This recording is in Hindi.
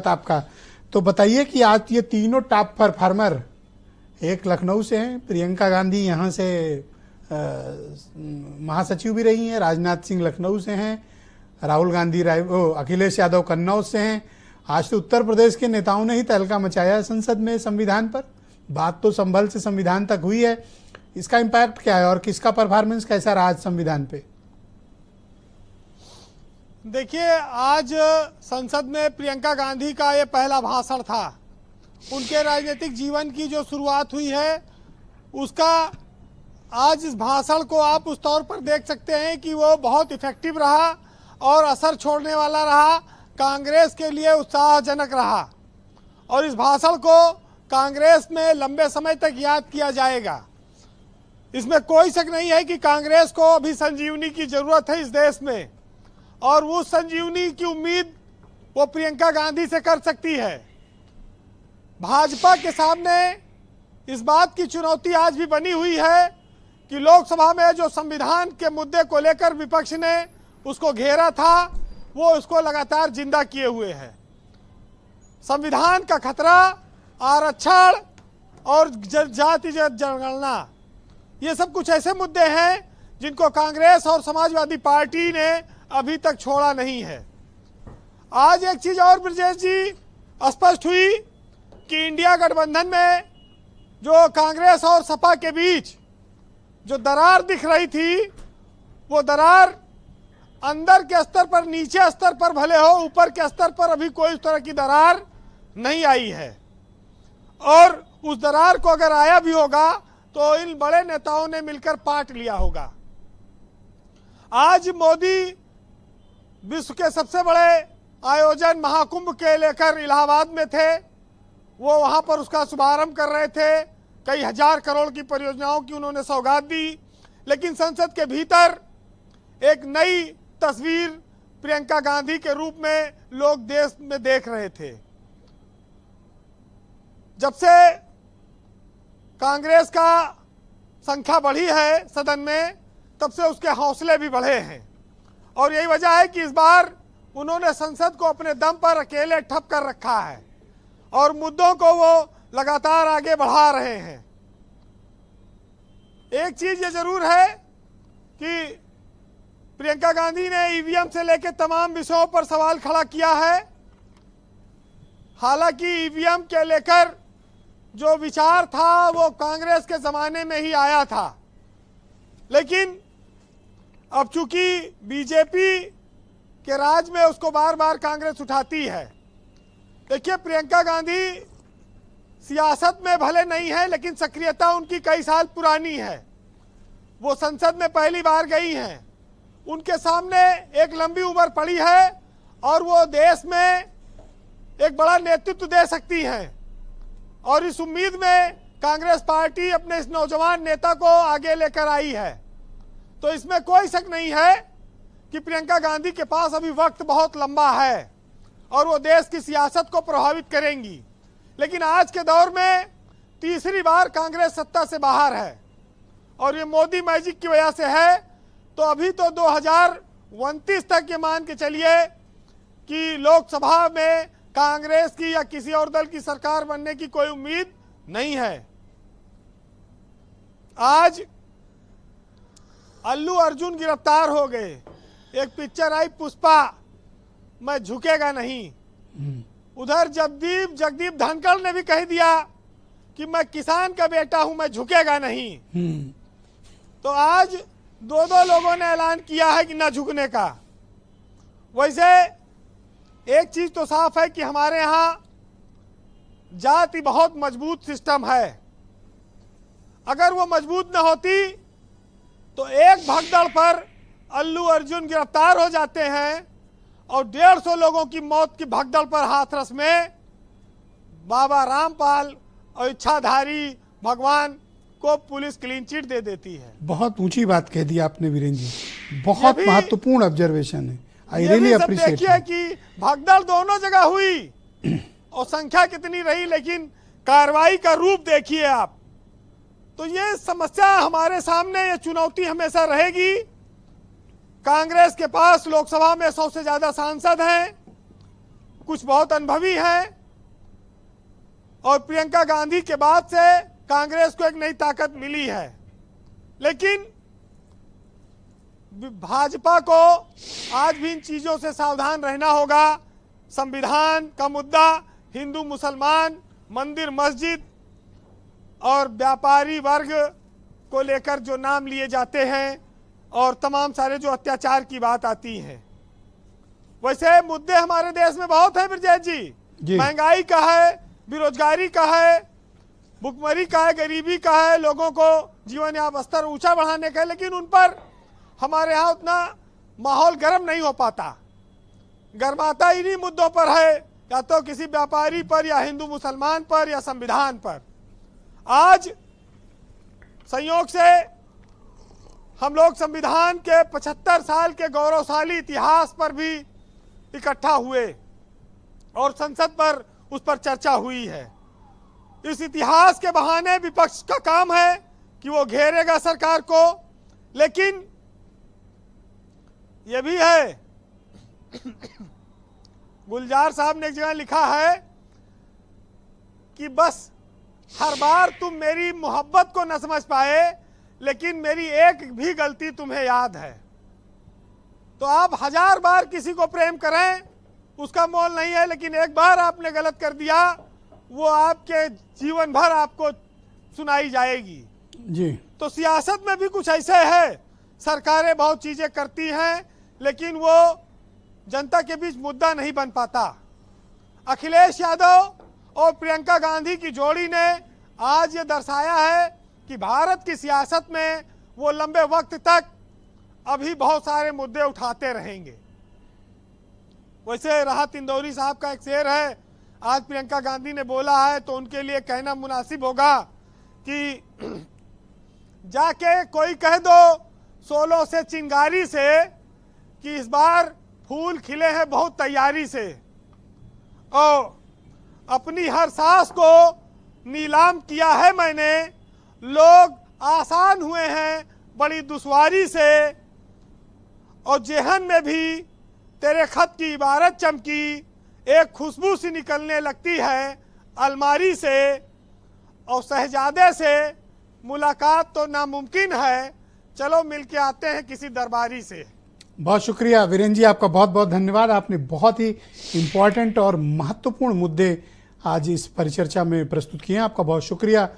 आपका। तो बताइए कि आज ये तीनों टॉप परफॉर्मर, एक लखनऊ से हैं, प्रियंका गांधी यहाँ से महासचिव भी रही हैं, राजनाथ सिंह लखनऊ से हैं, राहुल गांधी अखिलेश यादव कन्नौज से हैं। आज तो उत्तर प्रदेश के नेताओं ने ही तहलका मचाया है संसद में संविधान पर। बात तो संभल से संविधान तक हुई है, इसका इम्पैक्ट क्या है और किसका परफॉर्मेंस कैसा रहा आज संविधान पे? देखिए, आज संसद में प्रियंका गांधी का ये पहला भाषण था। उनके राजनीतिक जीवन की जो शुरुआत हुई है उसका आज इस भाषण को आप उस तौर पर देख सकते हैं कि वो बहुत इफेक्टिव रहा और असर छोड़ने वाला रहा, कांग्रेस के लिए उत्साहजनक रहा और इस भाषण को कांग्रेस में लंबे समय तक याद किया जाएगा। इसमें कोई शक नहीं है कि कांग्रेस को अभी संजीवनी की जरूरत है इस देश में और वो संजीवनी की उम्मीद वो प्रियंका गांधी से कर सकती है। भाजपा के सामने इस बात की चुनौती आज भी बनी हुई है कि लोकसभा में जो संविधान के मुद्दे को लेकर विपक्ष ने उसको घेरा था, वो उसको लगातार जिंदा किए हुए है। संविधान का खतरा, आरक्षण और जाति जनगणना, ये सब कुछ ऐसे मुद्दे हैं जिनको कांग्रेस और समाजवादी पार्टी ने अभी तक छोड़ा नहीं है। आज एक चीज और ब्रजेश जी स्पष्ट हुई कि इंडिया गठबंधन में जो कांग्रेस और सपा के बीच जो दरार दिख रही थी, वो दरार अंदर के स्तर पर, नीचे स्तर पर भले हो, ऊपर के स्तर पर अभी कोई उस तरह की दरार नहीं आई है। और उस दरार को अगर आया भी होगा तो इन बड़े नेताओं ने मिलकर पाट लिया होगा। आज मोदी विश्व के सबसे बड़े आयोजन महाकुंभ के लेकर इलाहाबाद में थे, वो वहां पर उसका शुभारंभ कर रहे थे। कई हजार करोड़ की परियोजनाओं की उन्होंने सौगात दी, लेकिन संसद के भीतर एक नई तस्वीर प्रियंका गांधी के रूप में लोग देश में देख रहे थे। जब से कांग्रेस का संख्या बढ़ी है सदन में, तब से उसके हौसले भी बढ़े हैं और यही वजह है कि इस बार उन्होंने संसद को अपने दम पर अकेले ठप कर रखा है और मुद्दों को वो लगातार आगे बढ़ा रहे हैं। एक चीज ये जरूर है कि प्रियंका गांधी ने ईवीएम से लेकर तमाम विषयों पर सवाल खड़ा किया है। हालांकि ईवीएम के लेकर जो विचार था वो कांग्रेस के जमाने में ही आया था, लेकिन अब चूंकि बीजेपी के राज में उसको बार बार कांग्रेस उठाती है। देखिए, प्रियंका गांधी सियासत में भले नहीं है, लेकिन सक्रियता उनकी कई साल पुरानी है। वो संसद में पहली बार गई हैं, उनके सामने एक लंबी उम्र पड़ी है और वो देश में एक बड़ा नेतृत्व दे सकती हैं और इस उम्मीद में कांग्रेस पार्टी अपने इस नौजवान नेता को आगे लेकर आई है। तो इसमें कोई शक नहीं है कि प्रियंका गांधी के पास अभी वक्त बहुत लंबा है और वो देश की सियासत को प्रभावित करेंगी। लेकिन आज के दौर में तीसरी बार कांग्रेस सत्ता से बाहर है और ये मोदी मैजिक की वजह से है। तो अभी तो 2029 तक ये मान के चलिए कि लोकसभा में कांग्रेस की या किसी और दल की सरकार बनने की कोई उम्मीद नहीं है। आज अल्लू अर्जुन गिरफ्तार हो गए, एक पिक्चर आई पुष्पा, मैं झुकेगा नहीं। उधर जगदीप धनखड़ ने भी कह दिया कि मैं किसान का बेटा हूं, मैं झुकेगा नहीं। तो आज दो लोगों ने ऐलान किया है कि ना झुकने का। वैसे एक चीज तो साफ है कि हमारे यहां जाति बहुत मजबूत सिस्टम है। अगर वो मजबूत न होती तो एक भगदड़ पर अल्लू अर्जुन गिरफ्तार हो जाते हैं और 150 लोगों की मौत की भगदड़ पर हाथरस में बाबा रामपाल और इच्छाधारी भगवान को पुलिस क्लीन चिट दे देती है। बहुत ऊंची बात कह दी आपने वीरेंद्र जी, बहुत महत्वपूर्ण ऑब्जर्वेशन है। I really appreciate. देखिए कि भगदड़ दोनों जगह हुई और संख्या कितनी रही, लेकिन कार्रवाई का रूप देखिए आप। तो ये समस्या हमारे सामने, ये चुनौती हमेशा रहेगी। कांग्रेस के पास लोकसभा में 100 से ज्यादा सांसद हैं, कुछ बहुत अनुभवी हैं और प्रियंका गांधी के बाद से कांग्रेस को एक नई ताकत मिली है, लेकिन भाजपा को आज भी इन चीजों से सावधान रहना होगा। संविधान का मुद्दा, हिंदू मुसलमान, मंदिर मस्जिद और व्यापारी वर्ग को लेकर जो नाम लिए जाते हैं और तमाम सारे जो अत्याचार की बात आती है, वैसे मुद्दे हमारे देश में बहुत है ब्रजेश जी। महंगाई का है, बेरोजगारी का है, भुखमरी का है, गरीबी का है, लोगों को जीवन यापन स्तर ऊंचा बढ़ाने का है, लेकिन उन पर हमारे यहाँ उतना माहौल गर्म नहीं हो पाता। गर्माता इन्हीं मुद्दों पर है, या तो किसी व्यापारी पर, या हिंदू मुसलमान पर, या संविधान पर। आज संयोग से हम लोग संविधान के 75 साल के गौरवशाली इतिहास पर भी इकट्ठा हुए और संसद पर उस पर चर्चा हुई है। इस इतिहास के बहाने विपक्ष का काम है कि वो घेरेगा सरकार को, लेकिन ये भी है गुलजार साहब ने एक जगह लिखा है कि बस हर बार तुम मेरी मोहब्बत को न समझ पाए, लेकिन मेरी एक भी गलती तुम्हें याद है। तो आप 1000 बार किसी को प्रेम करें, उसका मोल नहीं है, लेकिन एक बार आपने गलत कर दिया, वो आपके जीवन भर आपको सुनाई जाएगी जी। तो सियासत में भी कुछ ऐसे है, सरकारें बहुत चीजें करती हैं, लेकिन वो जनता के बीच मुद्दा नहीं बन पाता। अखिलेश यादव और प्रियंका गांधी की जोड़ी ने आज ये दर्शाया है कि भारत की सियासत में वो लंबे वक्त तक अभी बहुत सारे मुद्दे उठाते रहेंगे। वैसे राहत इंदौरी साहब का एक शेर है, आज प्रियंका गांधी ने बोला है तो उनके लिए कहना मुनासिब होगा कि जाके कोई कह दो सोलो से चिंगारी से कि इस बार फूल खिले हैं बहुत तैयारी से, और अपनी हर सांस को नीलाम किया है मैंने, लोग आसान हुए हैं बड़ी दुश्वारी से, और जेहन में भी तेरे खत की इबारत चमकी, एक खुशबू सी निकलने लगती है अलमारी से, और शहजादे से मुलाकात तो नामुमकिन है, चलो मिलके आते हैं किसी दरबारी से। बहुत शुक्रिया वीरेंद्र जी, आपका बहुत बहुत धन्यवाद। आपने बहुत ही इम्पोर्टेंट और महत्वपूर्ण मुद्दे आज इस परिचर्चा में प्रस्तुत किए हैं। आपका बहुत शुक्रिया।